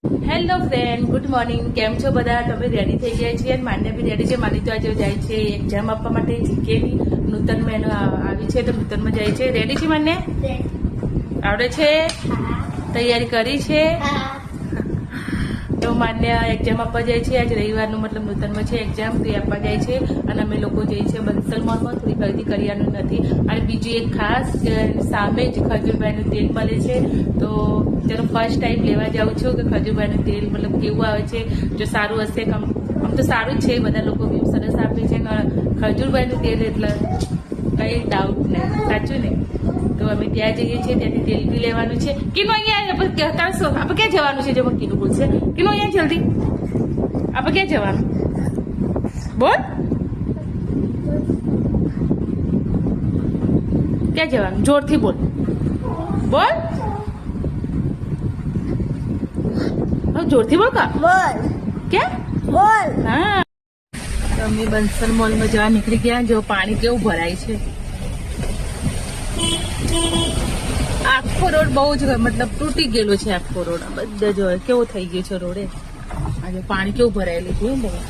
Hello friend, good morning. કેમ છો બધા? તમે રેડી થઈ ગયા છીએ અને માન્ય બી રેડી છે. માની તો આજે જાય છે એક્ઝામ આપવા માટે. જીકેની નૂતન મેનો આવી છે તો નૂતનમાં જાય છે. રેડી છે માન્ય? આવડે છે? તૈયારી કરી છે? તો માન્ય એક્ઝામ આપવા જાય છે. આજે રવિવારનું મતલબ નૂતનમાં છે એક્ઝામ, તો એ આપવા જાય છે. અને અમે લોકો જઈએ છીએ બંસલ મોલમાં. થોડી ખરીદી કરવાનું નથી. અને બીજું એક ખાસ સામે જ ખજૂરભાઈનું તેલ મળે છે, તો તેનો ફર્સ્ટ ટાઈમ લેવા જાઉં છું કે ખજૂરભાઈનું તેલ મતલબ કેવું આવે છે. જો સારું હશે, આમ તો સારું જ છે, બધા લોકો વ્યૂ સરસ આપે છે. ખજૂરભાઈનું તેલ એટલે કંઈ ડાઉટ નહીં, સાચું ને? તો અમે ત્યાં જઈએ છીએ, ત્યાંથી તેલ બી લેવાનું છે. કિનો અહીંયા કરશો? આપણે ક્યાં જવાનું છે? જો મને કિનો બોલશે. કિનો અહીંયા જલ્દી, આપણે ક્યાં જવાનું? બોલ, ક્યાં જવાનું? જોરથી બોલ, બોલ, જોરથી બોલ. કા બોલ ક્યાં બોલ. હા, તો અમે બંસલ મોલમાં જવા નીકળી ગયા. જો પાણી કેવું ભરાય છે. આખો રોડ બહુ જ મતલબ તૂટી ગયેલો છે. આખો રોડ બધા જો કેવો થઈ ગયો છે રોડે. આજે પાણી કેવું ભરાયેલું છે. બધા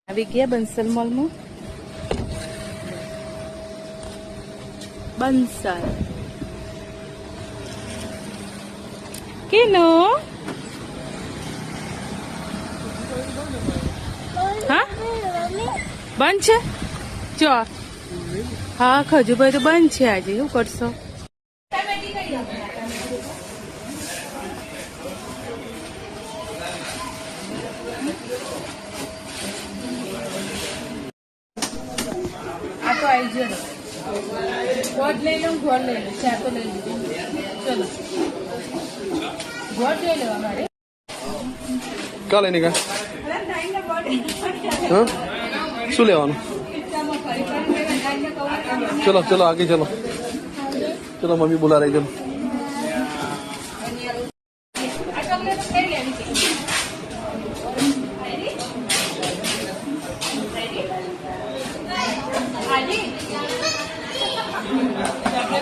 આવી ગયા બંસલ મોલમાં. બંસલ કેનો હા બંધ છે. જો હા, ખજૂરભાઈ તો બંધ છે આજે. શું કરશો? આ તો આવી ગયો. ગોળ લઈ લઉં, ગોળ લઈ લઉં. ચા તો લઈ લીધું. ચલો ગોળ લઈ લેવા મારે. કા લઈને ગયા? હા, શું લેવાનું? चलो चलो आगे चलो, चलो मम्मी बुला रही. चलो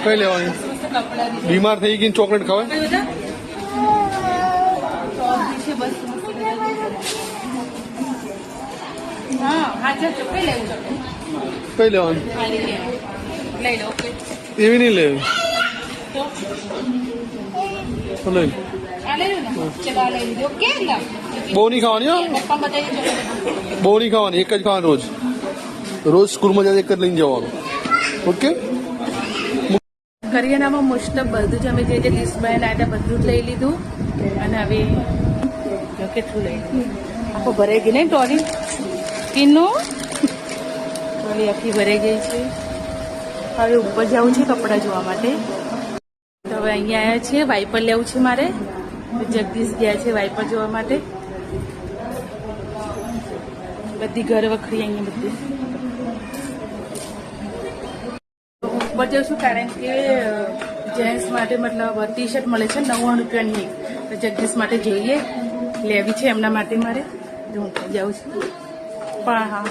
કઈ લેવાની? બીમાર થઈ ગઈ ચોકલેટ ખાવા? કઈ લેવાની? એવી નહીં લેવી. બહુ નહીં ખાવાની. બહુ નહીં ખાવાની, એક જ ખાવાની. રોજ રોજ સ્કૂલમાં જાય એક જ લઈને જવાનું. ઓકે. કરિયાણામાં મોસ્ટ ઓફ બધું જ અમે જે ડિશમાં આવ્યા બધું જ લઈ લીધું. અને હવે કેટલું લઈ લીધું? આખો ભરાઈ ગઈ ને ટોલી કિનું ટોલી આખી ભરાઈ ગઈ છે. હવે ઉપર જવું છે કપડાં જોવા માટે. તો હવે અહીંયા આવ્યા છીએ. વાઇપર લેવું છે મારે. જગદીશ ગયા છે વાઇપર જોવા માટે. બધી ઘર વખરી અહીંયા બધી ઉપર જઉં છું, કારણ કે જેન્ટ્સ માટે મતલબ ટી શર્ટ મળે છે 99 રૂપિયાની. તો જગદીશ માટે જોઈએ, લેવી છે એમના માટે મારે. હું જાઉં છું. પણ હા,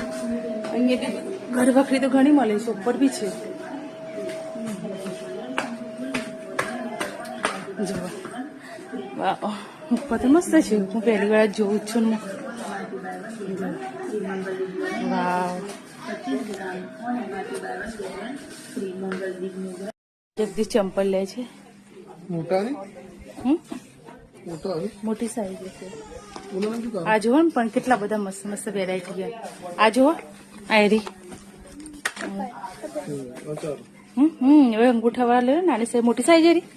અહીંયા ઘર વખરી તો ઘણી મળે છે, ઉપર બી છે. જો વાહ, ઉપર તો મસ્ત છે. હું પહેલી વાર જોઉં છું ને. વાવ, જગદીશ ચંપલ લે છે. મોટી સાઈઝ છે. આ જુઓ ને, પણ કેટલા બધા મસ્ત મસ્ત વેરાયટી છે. આ જુઓ, આયરી. હવે અંગૂઠા વાળા લે. નાની સાઈઝ, મોટી સાઈઝ એરી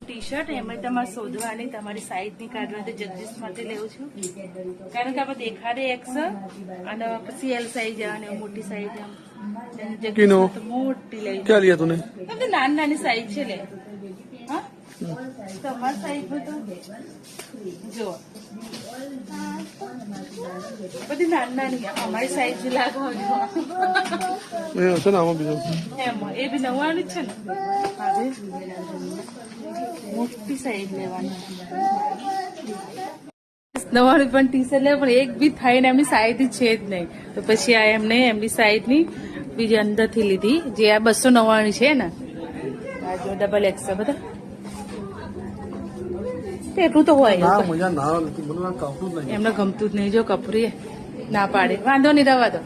ટી શર્ટ. એમાં તમારે શોધવાની, તમારી સાઈઝ ની કાઢવાની. તો જગદીશ માટે લેવું છું, કારણ કે આપણે દેખાડે એક્સ અને પછી એલ સાઈઝ અને મોટી સાઈઝ. મોટી લઈ क्या लिया तूने? નાની નાની સાઈઝ છે. લે હા, તમારી સાઈઝ તો જો બધી નાની નાની. અમારી સાઈઝ લાગો છે ને આમાં બીજો એમાં એ બી 99 જ છે ને. હવે મોટી સાઈઝ લેવાની. 99 પણ ટી શર્ટ લે, પણ એક બી થાય ને એમની સાઈઝ છે જ નહીં. તો પછી આ એમને એમની સાઈઝ ની બીજી અંદરથી લીધી, જે આ 299 છે ને. આ જો ડબલ એક્સ બધા તો એટલું તો હોય ના મજા ના આવે નથી મને કાપતું જ નહીં એમને ગમતું જ નહીં જો કપૂરી ના પાડે વાંધો નહીં રવા દો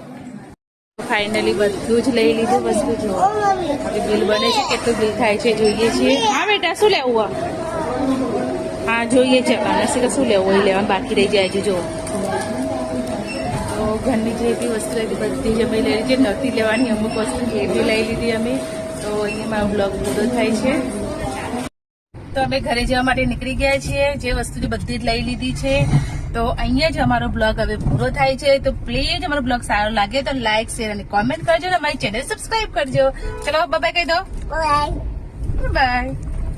ફાઇનલી બધું જ લઈ લીધું વસ્તુ જો હવે બિલ બને છે કેટલું બિલ થાય છે જોઈએ છીએ હા બેટા શું લેવું હા જોઈએ છે માનસી કે શું લેવું એ લેવાનું બાકી રહી જાય છે જો તો ઘરની જે બી વસ્તુ હતી બધી જ અમે લઈ લીધી નથી લેવાની અમુક વસ્તુ એ બી લઈ લીધી અમે તો અહીંયા મારો બ્લોગ પૂરો થાય છે તો અમે ઘરે જવા માટે નીકળી ગયા છીએ જે વસ્તુ બધી જ લઈ લીધી છે તો અહીંયા જ અમારો બ્લોગ હવે પૂરો થાય છે તો પ્લીઝ અમારો બ્લોગ સારો લાગે તો લાઈક શેર અને કોમેન્ટ કરજો અને અમારી ચેનલ સબસ્ક્રાઇબ કરજો ચલો બાય કહી દો બાય.